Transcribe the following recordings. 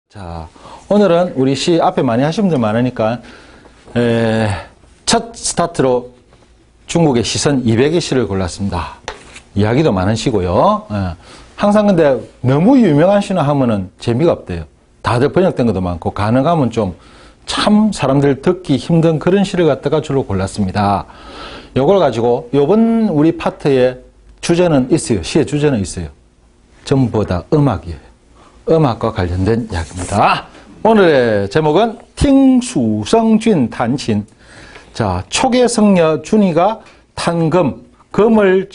자, 오늘은 우리 시 앞에 많이 하신 분들 많으니까 첫 스타트로 중국의 시선 200의 시를 골랐습니다. 이야기도 많은 시고요. 항상 근데 너무 유명한 시나 하면은 재미가 없대요. 다들 번역된 것도 많고 가능하면 좀 참 사람들 듣기 힘든 그런 시를 갖다가 주로 골랐습니다. 요걸 가지고 요번 우리 파트의 주제는 있어요. 시의 주제는 있어요. 전부 다 음악이에요. 음악과 관련된 이야기입니다. 오늘의 제목은 팅수성준 탄친. 자, 촉의 성녀 준이가 탄금, 금을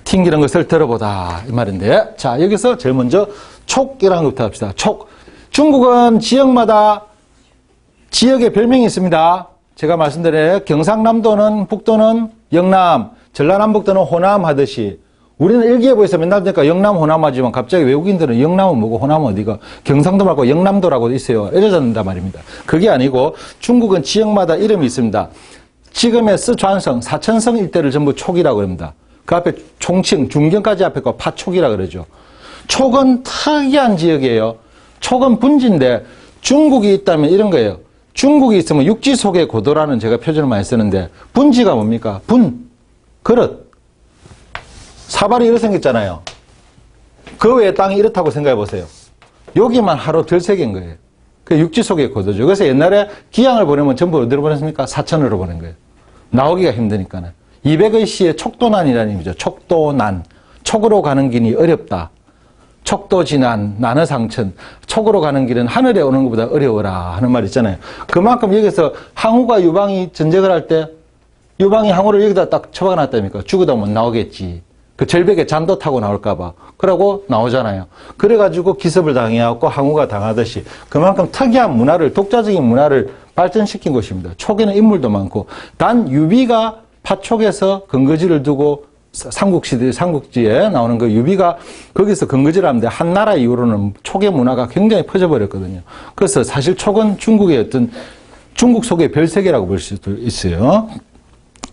튕기는 것을 들어보다 이 말인데, 자, 여기서 제일 먼저 촉이라는 것부터 합시다. 촉. 중국은 지역마다 지역의 별명이 있습니다. 제가 말씀드린 경상남도는 북도는 영남, 전라남북도는 호남 하듯이 우리는 일기예보에서 맨날 보니까 영남, 호남 하지만 갑자기 외국인들은 영남은 뭐고 호남은 어디가 경상도 말고 영남도라고 있어요. 이래졌단 말입니다. 그게 아니고 중국은 지역마다 이름이 있습니다. 지금의 쓰촨성, 사천성 일대를 전부 촉이라고 합니다. 그 앞에 총칭, 중경까지 앞에 거 파촉이라고 그러죠. 촉은 특이한 지역이에요. 촉은 분지인데 중국이 있다면 이런 거예요. 중국이 있으면 육지 속의 고도라는 제가 표준을 많이 쓰는데 분지가 뭡니까? 분, 그릇. 사발이 이렇게 생겼잖아요. 그 외에 땅이 이렇다고 생각해 보세요. 여기만 하루 들새긴 거예요. 그 육지 속의 고도죠. 그래서 옛날에 기양을 보내면 전부 어디로 보냈습니까? 사천으로 보낸 거예요. 나오기가 힘드니까는. 200의 시에 촉도난이라는 의미죠. 촉도난. 촉으로 가는 길이 어렵다. 촉도지난, 난어상천. 촉으로 가는 길은 하늘에 오는 것보다 어려워라 하는 말 있잖아요. 그만큼 여기서 항우가 유방이 전쟁을 할 때 유방이 항우를 여기다 딱 처박아놨다니까. 죽어도 못 나오겠지. 그 절벽에 잔도 타고 나올까봐. 그러고 나오잖아요. 그래가지고 기습을 당해갖고 항우가 당하듯이 그만큼 특이한 문화를, 독자적인 문화를 발전시킨 곳입니다. 촉에는 인물도 많고, 단 유비가 파촉에서 근거지를 두고 삼국지에 나오는 그 유비가 거기서 근거지를 하는데 한나라 이후로는 촉의 문화가 굉장히 퍼져버렸거든요. 그래서 사실 촉은 중국의 어떤 중국 속의 별세계라고 볼 수도 있어요.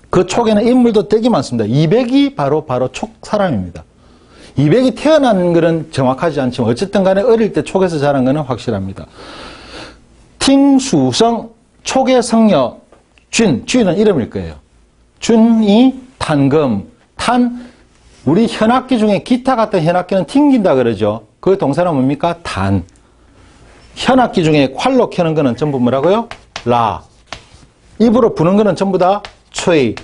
그 촉에는 인물도 되게 많습니다. 200이 바로 촉 사람입니다. 200이 태어난 것은 정확하지 않지만 어쨌든 간에 어릴 때 촉에서 자란 것은 확실합니다. 팅수성, 촉의 성녀, 준은 이름일 거예요. 준이 탄금, 우리 현악기 중에 기타 같은 현악기는 튕긴다 그러죠. 그 동사는 뭡니까? 탄. 현악기 중에 활로 켜는 거는 전부 뭐라고요? 라. 입으로 부는 거는 전부 다 촤이.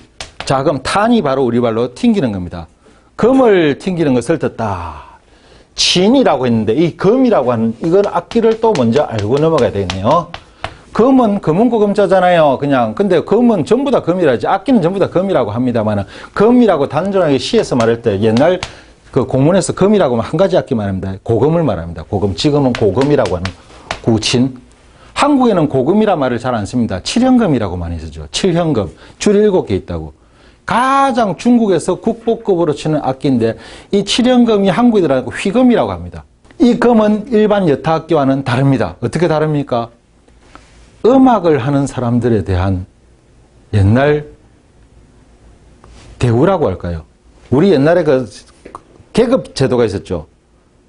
자, 그럼 탄이 바로 우리 말로 튕기는 겁니다. 금을 튕기는 것을 듣다. 진이라고 했는데 이 금이라고 하는 이건 악기를 또 먼저 알고 넘어가야 되겠네요. 금은 금은고 금자잖아요. 그냥 근데 금은 전부 다 금이라지 악기는 전부 다 금이라고 합니다만 금이라고 단순하게 시에서 말할 때 옛날 그 공문에서 금이라고 하면 한 가지 악기 말합니다. 고금을 말합니다. 고금. 지금은 고금이라고 하는 구친. 한국에는 고금이라 말을 잘 안 씁니다. 칠현금이라고 많이 쓰죠. 칠현금. 줄이 7개 있다고. 가장 중국에서 국보급으로 치는 악기인데 이 칠현금이 한국에 들어가고 휘금이라고 합니다. 이 금은 일반 여타악기와는 다릅니다. 어떻게 다릅니까? 음악을 하는 사람들에 대한 옛날 대우라고 할까요? 우리 옛날에 그 계급 제도가 있었죠.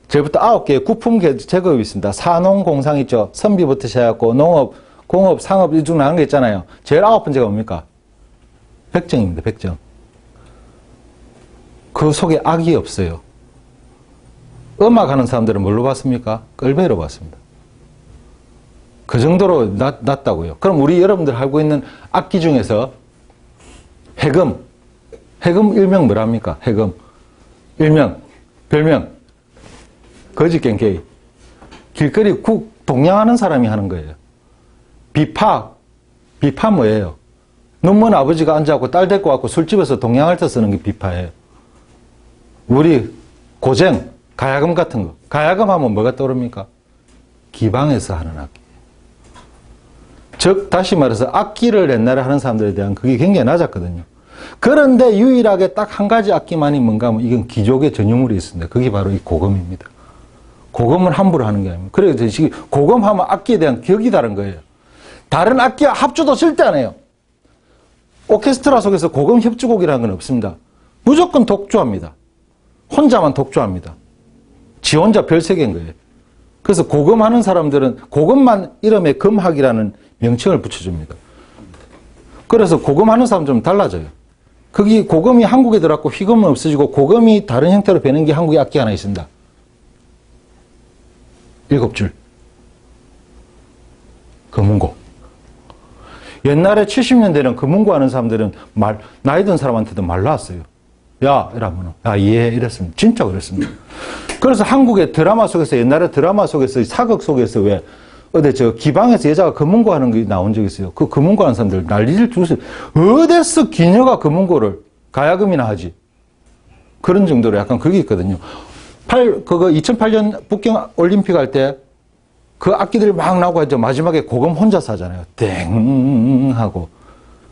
제일부터 9개의 구품 계급이 있습니다. 산업, 공상 있죠. 선비부터 시작하고 농업, 공업, 상업 이중 나눈 게 있잖아요. 제일 9번째가 뭡니까? 백정입니다. 백정. 그 속에 악이 없어요. 음악하는 사람들은 뭘로 봤습니까? 끌배로 봤습니다. 그 정도로 낮다고요. 그럼 우리 여러분들 알고 있는 악기 중에서 해금 일명 뭐랍니까? 해금 일명, 별명 거지깽개이. 길거리 동냥하는 사람이 하는 거예요. 비파 뭐예요? 눈먼 아버지가 앉아갖고 딸 데리고 왔고 술집에서 동냥할 때 쓰는 게 비파예요. 우리 고쟁, 가야금 같은 거. 가야금 하면 뭐가 떠오릅니까? 기방에서 하는 악기. 즉 다시 말해서 악기를 옛날에 하는 사람들에 대한 그게 굉장히 낮았거든요. 그런데 유일하게 딱 한 가지 악기만이 뭔가 하면 이건 귀족의 전유물이 있습니다. 그게 바로 이 고금입니다. 고금은 함부로 하는 게 아닙니다. 그래서 고금하면 악기에 대한 격이 다른 거예요. 다른 악기와 합주도 절대 안 해요. 오케스트라 속에서 고금 협주곡이라는 건 없습니다. 무조건 독주합니다. 혼자만 독주합니다. 지 혼자 별세계인 거예요. 그래서 고금하는 사람들은 고금만 이름에 금학이라는 명칭을 붙여줍니다. 그래서 고금하는 사람들은 달라져요. 거기 고금이 한국에 들어왔고 휘금은 없어지고 고금이 다른 형태로 배는 게 한국에 악기 하나 있습니다. 7줄. 금운고. 옛날에 70년대는 금운고 하는 사람들은 나이 든 사람한테도 말 나왔어요. 야, 이러면, 야, 예, 이랬습니다. 진짜 그랬습니다. 그래서 한국의 드라마 속에서, 옛날에 드라마 속에서, 사극 속에서 왜, 어디 기방에서 여자가 금운고 하는 게 나온 적이 있어요. 그 금운고 하는 사람들 난리를 두세요. 어디서 기녀가 금운고를 가야금이나 하지. 그런 정도로 약간 그게 있거든요. 그거 2008년 북경 올림픽 할 때 그 악기들이 막 나오고 이제 마지막에 고금 혼자서 하잖아요. 땡 하고.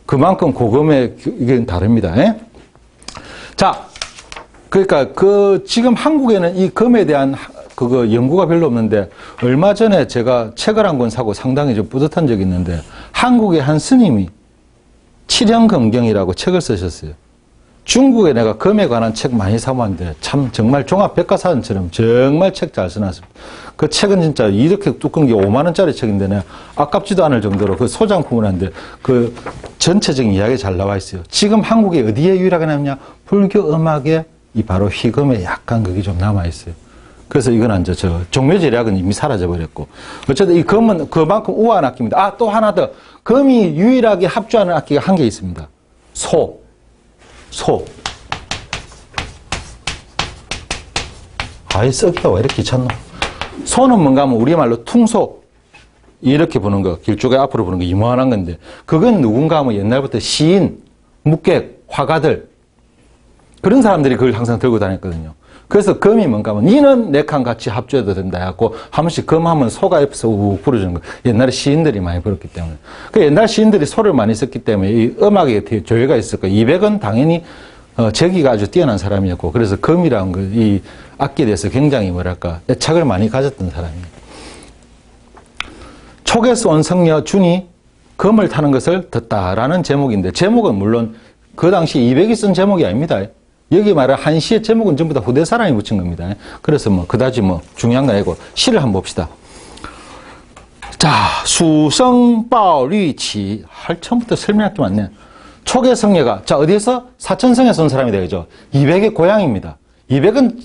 그만큼 고금의 이게 다릅니다. 에? 자, 그러니까 지금 한국에는 이 금에 대한 그거 연구가 별로 없는데 얼마 전에 제가 책을 한 권 사고 상당히 좀 뿌듯한 적이 있는데 한국의 한 스님이 칠형금경이라고 책을 쓰셨어요. 중국에 내가 금에 관한 책 많이 사모았는데 참 정말 종합백과사전처럼 정말 책 잘 써놨습니다. 그 책은 진짜 이렇게 두꺼운 게 5만 원짜리 책인데 내가 아깝지도 않을 정도로 그 소장품을 하는데 그 전체적인 이야기가 잘 나와 있어요. 지금 한국에 어디에 유일하게 남냐? 불교 음악에 이 바로 휘금에 약간 그게 좀 남아 있어요. 그래서 이건 이제 종묘제략은 이미 사라져버렸고 어쨌든 이 금은 그만큼 우아한 악기입니다. 아, 또 하나 더. 금이 유일하게 합주하는 악기가 한 개 있습니다. 소. 아이, 썩이가 왜 이렇게 귀찮노? 소는 뭔가 하면 우리말로 퉁소. 이렇게 부는 거, 길쭉에 앞으로 부는 거 이만한 건데, 그건 누군가 하면 옛날부터 시인, 묵객, 화가들, 그런 사람들이 그걸 항상 들고 다녔거든요. 그래서 금이 뭔가 하면, 니는 내 칸 같이 합주해도 된다 해갖고, 한 번씩 금 하면 소가 옆에서 우욱 부르주는 거. 옛날에 시인들이 많이 불었기 때문에. 그 옛날 시인들이 소를 많이 썼기 때문에 이 음악에 되게 조예가 있을 거예요. 이백은 당연히, 재기가 아주 뛰어난 사람이었고, 그래서 금이라는 거, 이 악기에 대해서 굉장히 뭐랄까, 애착을 많이 가졌던 사람이에요. 촉에서 온 성녀 준이 금을 타는 것을 듣다라는 제목인데, 제목은 물론 그 당시 이백이 쓴 제목이 아닙니다. 여기 말한 한 시의 제목은 전부 다 후대 사람이 붙인 겁니다. 그래서 그다지 중요한 거 아니고 시를 한번 봅시다. 자, 수성바류치. 처음부터 설명할 게 많네. 촉의 성녀가, 자, 어디에서? 사천성에서 온 사람이 되죠. 이백의 고향입니다. 이백은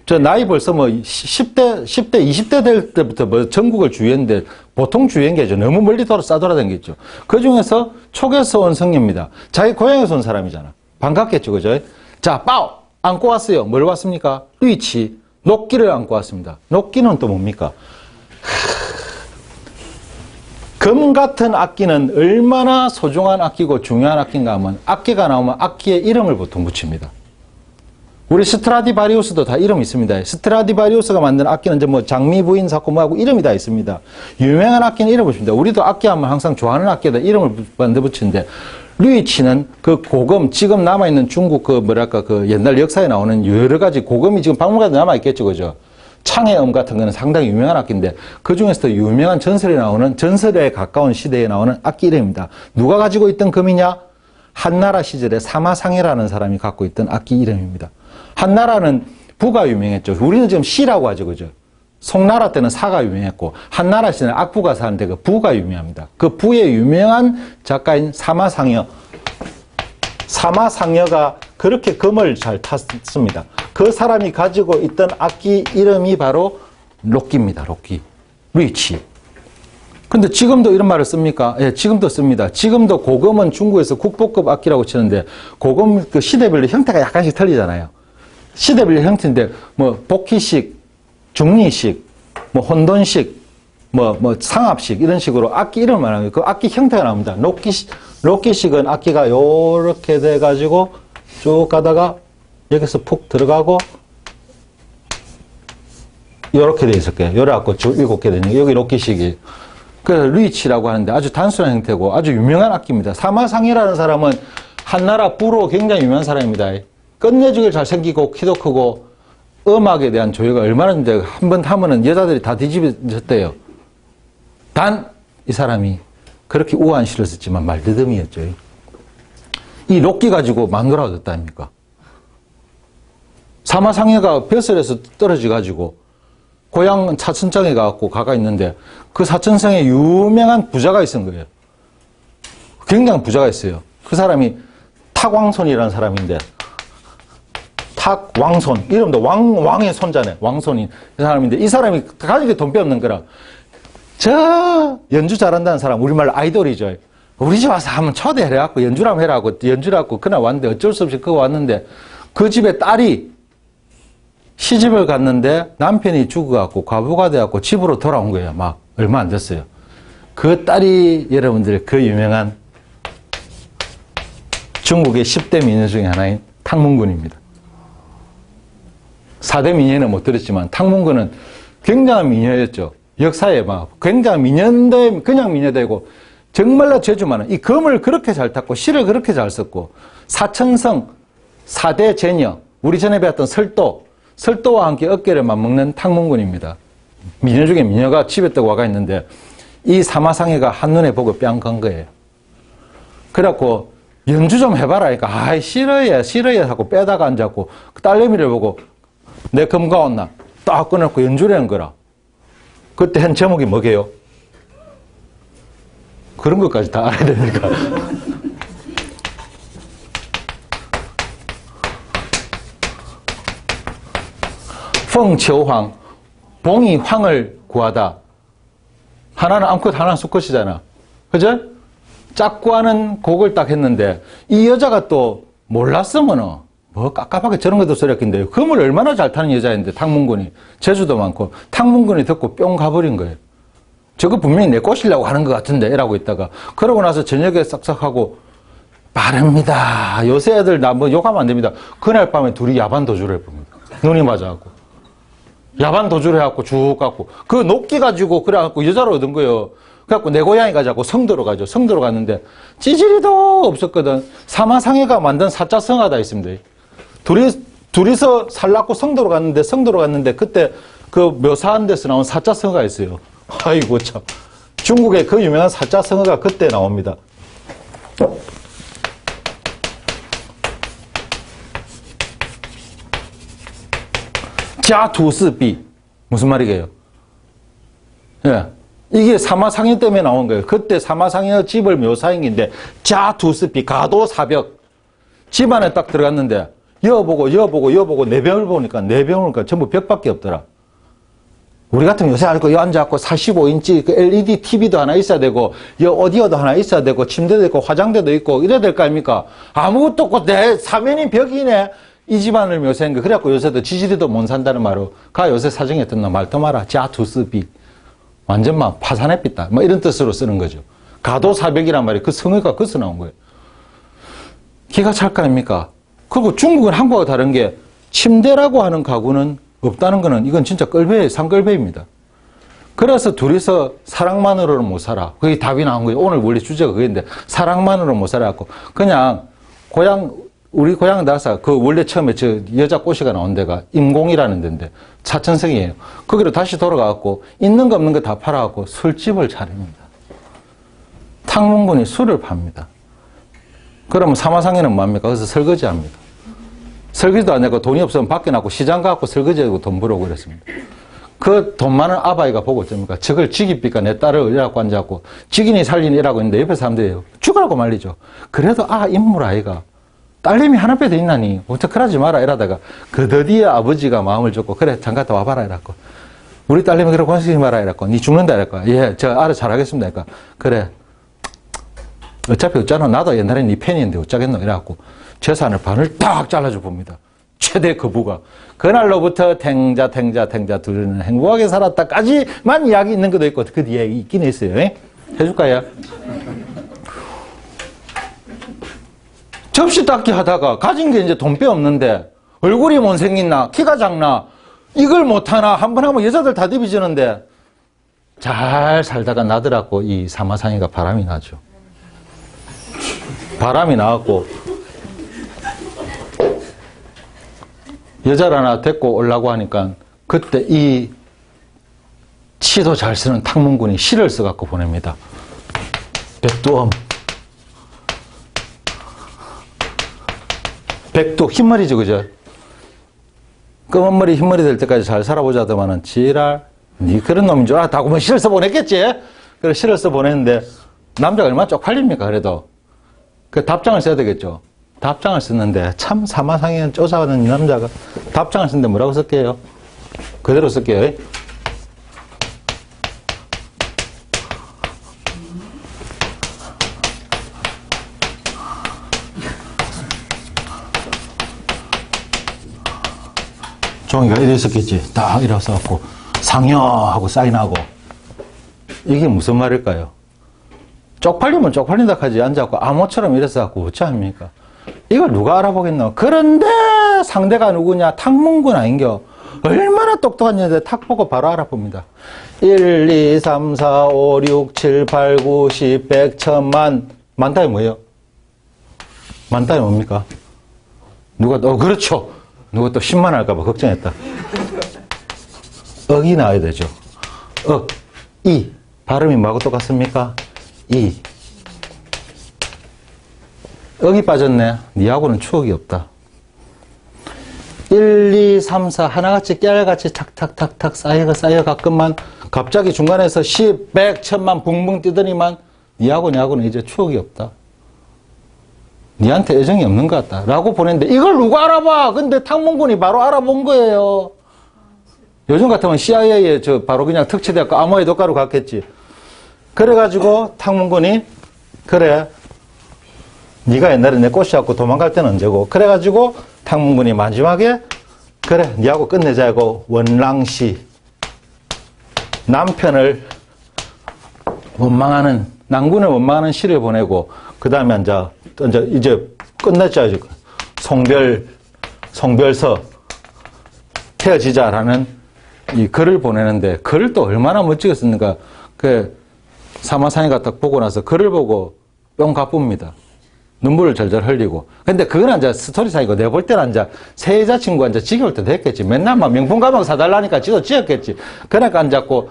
저 나이 벌써 10대, 20대 될 때부터 전국을 주위했는데 보통 주위한 게 아니죠. 너무 멀리 싸돌아다녔겠죠. 그 중에서 촉에서 온 성녀입니다. 자기 고향에서 온 사람이잖아. 반갑겠죠, 그죠? 자, 빠오! 안고 왔어요. 뭘 왔습니까? 루이치. 녹기를 안고 왔습니다. 녹기는 또 뭡니까? 금 같은 악기는 얼마나 소중한 악기고 중요한 악기인가 하면 악기가 나오면 악기의 이름을 보통 붙입니다. 우리 스트라디바리우스도 다 이름이 있습니다. 스트라디바리우스가 만든 악기는 이제 장미 부인 사고 뭐하고 이름이 다 있습니다. 유명한 악기는 이름을 붙입니다. 우리도 악기 하면 항상 좋아하는 악기에다 이름을 만들어 붙이는데 류이치는 그 고금, 지금 남아있는 중국 그 옛날 역사에 나오는 여러 가지 고금이 지금 박물관에 남아있겠죠, 그죠? 창해음 같은 거는 상당히 유명한 악기인데 그 중에서도 유명한 전설에 가까운 시대에 나오는 악기 이름입니다. 누가 가지고 있던 금이냐? 한나라 시절에 사마상해라는 사람이 갖고 있던 악기 이름입니다. 한나라는 부가 유명했죠. 우리는 지금 시라고 하죠, 그죠? 송나라 때는 사가 유명했고 한나라 시대는 악부가 사는데 그 부가 유명합니다. 그 부의 유명한 작가인 사마상여가 그렇게 금을 잘 탔습니다. 그 사람이 가지고 있던 악기 이름이 바로 록기입니다. 록기. 루이치. 근데 지금도 이런 말을 씁니까? 예, 지금도 씁니다. 지금도 고금은 중국에서 국보급 악기라고 치는데 고금 그 시대별로 형태가 약간씩 틀리잖아요. 시대별로 형태인데 복희식, 중리식, 혼돈식, 상합식 이런 식으로 악기 이름을 말하는 그 악기 형태가 나옵니다. 록기식은 악기가 요렇게 돼 가지고 쭉 가다가 여기서 푹 들어가고 요렇게 돼 있을 거예요. 요래갖고 쭉 7개 되는 여기 록기식이. 그래서 루이치라고 하는데 아주 단순한 형태고 아주 유명한 악기입니다. 사마상해라는 사람은 한나라 부로 굉장히 유명한 사람입니다. 끝내주길 잘생기고 키도 크고 음악에 대한 조예가 얼마나 있는데 한 번 하면은 여자들이 다 뒤집어졌대요. 단 이 사람이 그렇게 우아한 시를 썼지만 말더듬이었죠. 이 록기 가지고 망그라졌다 아닙니까? 사마상해가 벼슬에서 떨어져 가지고 고향 사천성에 가갖고 가가 있는데 그 사천성에 유명한 부자가 있은 거예요. 굉장한 부자가 있어요. 그 사람이 탁왕손이라는 사람인데 탁왕손 이름도 왕의 손자네. 왕손인 이 사람인데 이 사람이 가족이 돈빼 없는 거라 저 연주 잘한다는 사람 우리말로 아이돌이죠. 우리 집 와서 한번 초대해갖고 연주를 한번 해라고 연주를 하고 그날 왔는데 어쩔 수 없이 그거 왔는데 그 집에 딸이 시집을 갔는데 남편이 죽어갖고 과부가 돼갖고 집으로 돌아온 거예요. 막 얼마 안 됐어요. 그 딸이 여러분들 그 유명한 중국의 10대 미녀 중에 하나인 탕문군입니다. 4대 미녀는 못 들었지만 탕문군은 굉장한 미녀였죠. 역사에 막 굉장한 미녀인데 그냥 미녀되고 정말로 재주 많은 이 검을 그렇게 잘 탔고 실을 그렇게 잘 썼고 사천성 4대 제녀 우리 전에 배웠던 설도와 함께 어깨를 맞먹는 탕문군입니다. 미녀 중에 미녀가 집에 떠고 와가 있는데 이 사마상해가 한눈에 보고 뺨 건 거예요. 그래갖고 연주 좀 해봐라 하니까 아이 싫어해 하고 빼다가 앉았고 그 딸내미를 보고 내 검가 왔나 딱 꺼내놓고 연주를 한 거라. 그때 한 제목이 뭐게요? 그런 것까지 다 알아야 되니까. 펑치오황, 봉이 황을 구하다. 하나는 암컷, 하나는 수컷이잖아. 그죠? 짝구 하는 곡을 딱 했는데, 이 여자가 또 몰랐으면은, 뭐 깝깝하게 저런 것도 소리였긴데, 검을 얼마나 잘 타는 여자인데, 탕문군이. 재주도 많고, 탕문군이 듣고 뿅 가버린 거예요. 저거 분명히 내 꼬시려고 하는 것 같은데, 이라고 있다가, 그러고 나서 저녁에 싹싹 하고, 빠릅니다. 요새 애들 나 뭐 욕하면 안 됩니다. 그날 밤에 둘이 야반 도주를 해봅니다. 눈이 맞아갖고. 야반 도주를 해갖고 쭉 갖고, 그 녹기 가지고, 그래갖고 여자를 얻은 거예요. 그래갖고 내 고향에 가자고 성도로 가죠. 성도로 갔는데, 찌질이도 없었거든. 사마상해가 만든 사자성하다 있습니다. 둘이서 살라고 성도로 갔는데, 그때 그 묘사한 데서 나온 사자성어가 있어요. 아이고, 참. 중국의 그 유명한 사자성어가 그때 나옵니다. 자투스비. 무슨 말이게요? 예. 이게 사마상해 때문에 나온 거예요. 그때 사마상해 집을 묘사한 게인데, 자투스비, 가도사벽. 집 안에 딱 들어갔는데, 여보고, 네 병을 보니까, 전부 벽밖에 없더라. 우리 같으면 요새 알고, 여 앉아갖고 45인치 그 LED TV도 하나 있어야 되고, 여 오디오도 하나 있어야 되고, 침대도 있고, 화장대도 있고, 이래야 될 거 아닙니까? 아무것도 없고, 내 사면이 벽이네. 이 집안을 묘사한 거. 그래갖고 요새도 지지리도 못 산다는 말로, 가 요새 사정에 듣는 말도 마라. 자투스비. 완전 막 파산해빛다. 뭐 이런 뜻으로 쓰는 거죠. 가도사벽이란 말이 그 성어가 거기서 나온 거예요. 기가 찰 거 아닙니까? 그리고 중국은 한국과 다른 게 침대라고 하는 가구는 없다는 거는 이건 진짜 산걸배입니다. 그래서 둘이서 사랑만으로는 못 살아. 그게 답이 나온 거예요. 오늘 원래 주제가 그건데 사랑만으로는 못 살아갖고 그냥 우리 고향 나사 그 원래 처음에 저 여자 꼬시가 나온 데가 임공이라는 데인데 사천성이에요. 거기로 다시 돌아가갖고 있는 거 없는 거 다 팔아갖고 술집을 차립니다. 탕문군이 술을 팝니다. 그러면 사마상에는 뭐합니까? 거기서 설거지합니다. 설거지도 안 하고 돈이 없으면 밖에 나고 시장 가갖고 설거지하고 돈 벌어오고 그랬습니다. 그 돈 많은 아바이가 보고 어쩝니까? 저걸 지기삐까 내 딸을 이라고 앉아갖고 지기니 살리니 이라고 있는데 옆에 사람들이 죽으라고 말리죠. 그래도 인물 아이가 딸내미 하나 빼도 있나니 어째 그러지 마라 이러다가 그 더디에 아버지가 마음을 줬고 그래 잠깐 와봐라 이랬고 우리 딸내미 그래 권시지 마라 이랬고 니 죽는다 이랬고 예 저 알아 잘하겠습니다 이러니까 그래 어차피 어쩌나 나도 옛날에 니 팬이었는데 어쩌겠노 이래갖고 재산을 반을 딱 잘라줘 봅니다. 최대 거부가 그날로부터 탱자 둘은 행복하게 살았다까지만 이야기 있는 것도 있고 그 뒤에 있긴 있어요. 해줄까요? 접시 닦기 하다가 가진 게 이제 돈빼 없는데 얼굴이 못생겼나 키가 작나 이걸 못하나 한 번 하면 여자들 다 디비지는데 잘 살다가 나더라고 이 사마상해가 바람이 나죠. 바람이 나왔고 여자를 하나 데리고 오려고 하니까 그때 이 시도 잘 쓰는 탕문군이 시를 써갖고 보냅니다. 백두 흰말이죠 그죠? 검은 머리, 흰 머리 될 때까지 잘 살아보자더만은 지랄. 니 그런 놈인 줄 알았다고 뭐 실어서 보냈겠지? 그래, 실어서 보냈는데, 남자가 얼마나 쪽팔립니까, 그래도. 그 답장을 써야 되겠죠. 답장을 썼는데, 참 사마상에 쫓아가는 이 남자가 답장을 썼는데 뭐라고 쓸게요? 그대로 쓸게요. 종이가 이래 있었겠지. 딱 이래서 갖고 상여하고 사인하고. 이게 무슨 말일까요? 쪽팔리면 쪽팔린다 하지 앉아갖고 암호처럼 이래서 갖고 어찌합니까? 이걸 누가 알아보겠노? 그런데 상대가 누구냐? 탁문군 아닌겨? 얼마나 똑똑한 여자인데 탁 보고 바로 알아봅니다. 1, 2, 3, 4, 5, 6, 7, 8, 9, 10, 100, 1000만. 만단이 뭐예요? 만단이 뭡니까? 누가 또, 그렇죠. 누가 또 10만 할까봐 걱정했다. 억이 나와야 되죠. 억, 이. 발음이 뭐하고 똑같습니까? 이. 억이 빠졌네. 니하고는 추억이 없다. 1, 2, 3, 4 하나같이 깨알같이 탁탁탁탁 쌓여가끔만 갑자기 중간에서 10, 100, 1000만 붕붕 뛰더니만 니하고는 이제 추억이 없다. 니한테 애정이 없는 것 같다. 라고 보냈는데 이걸 누가 알아봐? 근데 탁문군이 바로 알아본 거예요. 요즘 같으면 CIA에 바로 그냥 특채대학교 암호의 독가로 갔겠지. 그래가지고 탁문군이 그래 네가 옛날에 내 꼬시갖고 도망갈 때는 언제고. 그래가지고 탁문군이 마지막에 그래 니하고 끝내자고 원랑시 남편을 원망하는 낭군을 원망하는 시를 보내고 그 다음에 이제 끝냈죠. 송별서 헤어지자라는 이 글을 보내는데 글을 또 얼마나 멋지게 썼는가. 그 사마상이가 딱 보고 나서 글을 보고 뿅 가쁩니다. 눈물을 절절 흘리고. 근데 그건 이제 스토리상이고 내가 볼 때는 이제 새 여자친구가 이제 지겨울 때도 했겠지. 맨날 막 명품 가방 사달라니까 지도 지었겠지. 그러니까 앉았고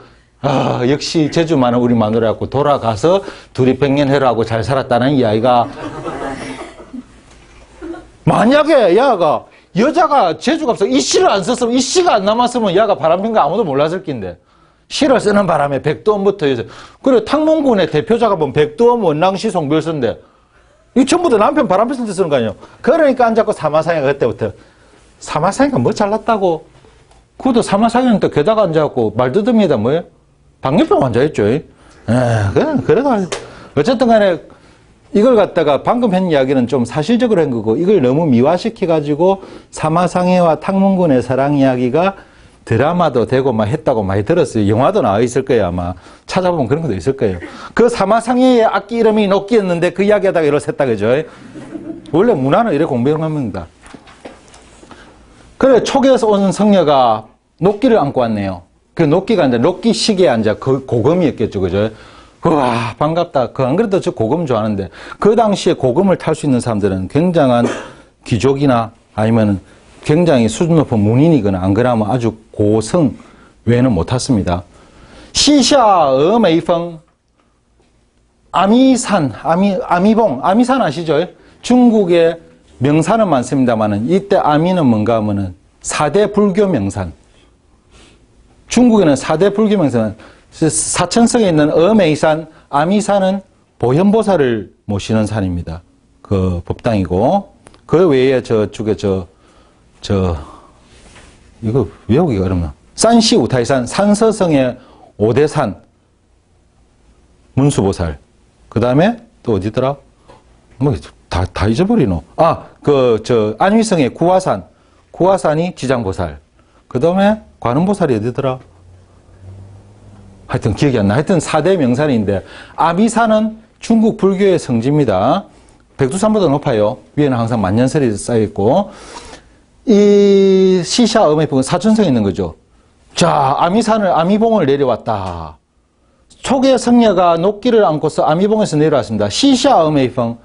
역시 재주 많은 우리 마누라고 돌아가서 둘이 백년해라고 잘 살았다는 이야기가. 만약에 야가 여자가 재주가 없어 이 시를 안 썼으면 이 시가 안 남았으면 야가 바람핀 거 아무도 몰랐을 낀데 시를 쓰는 바람에 백두엄부터 해서 그래 탁문군의 대표자가 본 백두엄 원랑시 송별서인데 이 전부 다 남편 바람폈을 때 쓰는 거 아니에요. 그러니까 앉았고 사마상이가 그때부터 사마상이가 뭐 잘났다고. 그것도 사마상이는 또 게다가 앉아갖고 말더듬이다 뭐예요? 당뇨병 환자였죠. 그래도 어쨌든 간에 이걸 갖다가 방금 한 이야기는 좀 사실적으로 한 거고 이걸 너무 미화시켜가지고 사마상해와 탁문군의 사랑 이야기가 드라마도 되고 막 했다고 많이 들었어요. 영화도 나와 있을 거예요 아마. 찾아보면 그런 것도 있을 거예요. 그 사마상해의 악기 이름이 녹기였는데 그 이야기하다가 이렇게 했다 그죠? 원래 문화는 이렇게 공부하는 겁니다. 그래 촉에서 오는 성녀가 녹기를 안고 왔네요. 그 녹기가 이제 녹기 시계에 앉아 그 고금이었겠죠 그죠? 우와 반갑다. 안 그래도 저 고금 좋아하는데 그 당시에 고금을 탈 수 있는 사람들은 굉장한 귀족이나 아니면 굉장히 수준 높은 문인이거나 안 그러면 아주 고성 외에는 못 탔습니다. 시샤 어메이펑 아미산 아미봉 아미산 아시죠? 중국에 명산은 많습니다만은 이때 아미는 뭔가 하면은 4대 불교 명산. 중국에는 4대 불교 명산. 사천성에 있는 어메이산, 아미산은 보현보살을 모시는 산입니다. 그 법당이고 그 외에 저쪽에 이거 외우기가 어렵나? 산시 우타이산, 산서성의 5대산, 문수보살. 그 다음에 또 어디더라? 뭐, 다 잊어버리노. 안위성의 구화산. 구화산이 지장보살. 그 다음에 관음보살이 어디더라? 하여튼 기억이 안 나. 하여튼 4대 명산인데, 아미산은 중국 불교의 성지입니다. 백두산보다 높아요. 위에는 항상 만년설이 쌓여있고, 이 시샤 어메이펑은 사천성에 있는 거죠. 자, 아미봉을 내려왔다. 초기의 성녀가 녹기를 안고서 아미봉에서 내려왔습니다. 시샤 어메이펑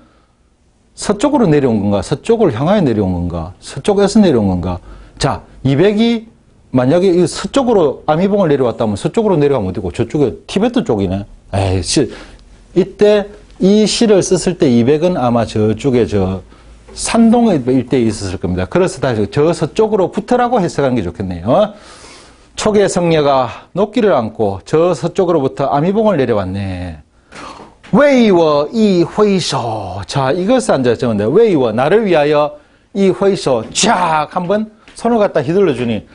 서쪽으로 내려온 건가? 서쪽을 향하여 내려온 건가? 서쪽에서 내려온 건가? 자, 200이 만약에 이 서쪽으로 아미봉을 내려왔다면 서쪽으로 내려가면 어디고? 저쪽에 티베트 쪽이네. 이때 이 시를 썼을 때 200은 아마 저쪽에 산동 일대에 있었을 겁니다. 그래서 다시 저 서쪽으로 붙으라고 해석하는 게 좋겠네요. 촉의 성녀가 녹기를 안고 저 서쪽으로부터 아미봉을 내려왔네. 웨이워 이 회소. 자, 이것을 앉아 적은데 웨이워 나를 위하여 이 회소 쫙 한번 손을 갖다 휘둘러 주니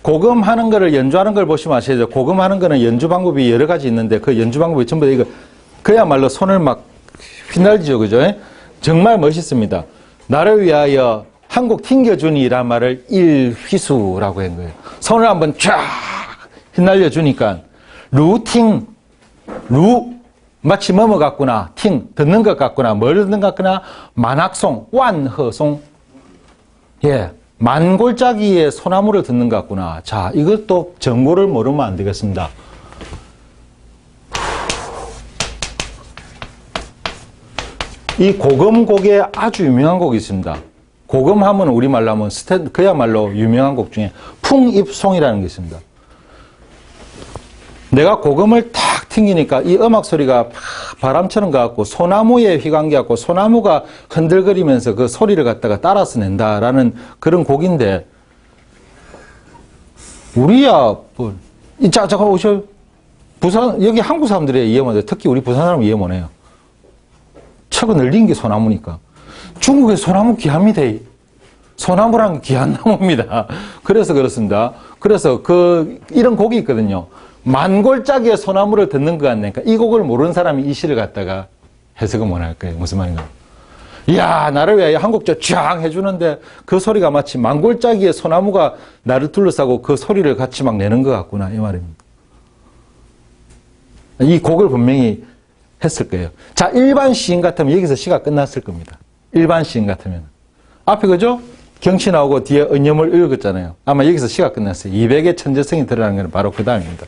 고금하는 거를 연주하는 걸 보시면 아시죠? 고금하는 거는 연주 방법이 여러 가지 있는데 그 연주 방법이 전부 다 이거 그야말로 손을 막 휘날리죠, 그죠? 정말 멋있습니다. 나를 위하여 한 곡 튕겨주니란 말을 일휘수라고 한 거예요. 손을 한번 쫙 휘날려 주니까 루팅 루 마치 뭐뭐 같구나 팅 듣는 것 같구나 뭘 듣는 것 같구나 만악송 완허송 예 만골짜기의 소나무를 듣는 것 같구나. 자, 이것도 정보를 모르면 안 되겠습니다. 이 고금곡에 아주 유명한 곡이 있습니다. 고금하면 우리말로 하면 그야말로 유명한 곡 중에 풍입송이라는 게 있습니다. 내가 고금을 탁 튕기니까 이 음악 소리가 바람처럼 가갖고 소나무에 휘감겨갖고 소나무가 흔들거리면서 그 소리를 갖다가 따라서 낸다라는 그런 곡인데 우리야 뭐 잠깐 오셔 부산 여기 한국 사람들이 이해 못해요. 특히 우리 부산 사람은 이해 못해요. 척을 늘린 게 소나무니까. 중국의 소나무 귀합니다. 소나무란 귀한 나무입니다. 그래서 그렇습니다. 그래서 이런 곡이 있거든요. 만골짜기의 소나무를 듣는 것 같으니까 이 곡을 모르는 사람이 이 시를 갖다가 해석을 못 할 거예요. 무슨 말인가? 이야, 나를 위하여 한 곡 쫙 해주는데 그 소리가 마치 만골짜기의 소나무가 나를 둘러싸고 그 소리를 같이 막 내는 것 같구나. 이 말입니다. 이 곡을 분명히 했을 거예요. 자, 일반 시인 같으면 여기서 시가 끝났을 겁니다. 일반 시인 같으면. 앞에 그죠? 경치 나오고 뒤에 언염을 읽었잖아요. 아마 여기서 시가 끝났어요. 200의 천재성이 드러나는 건 바로 그 다음입니다.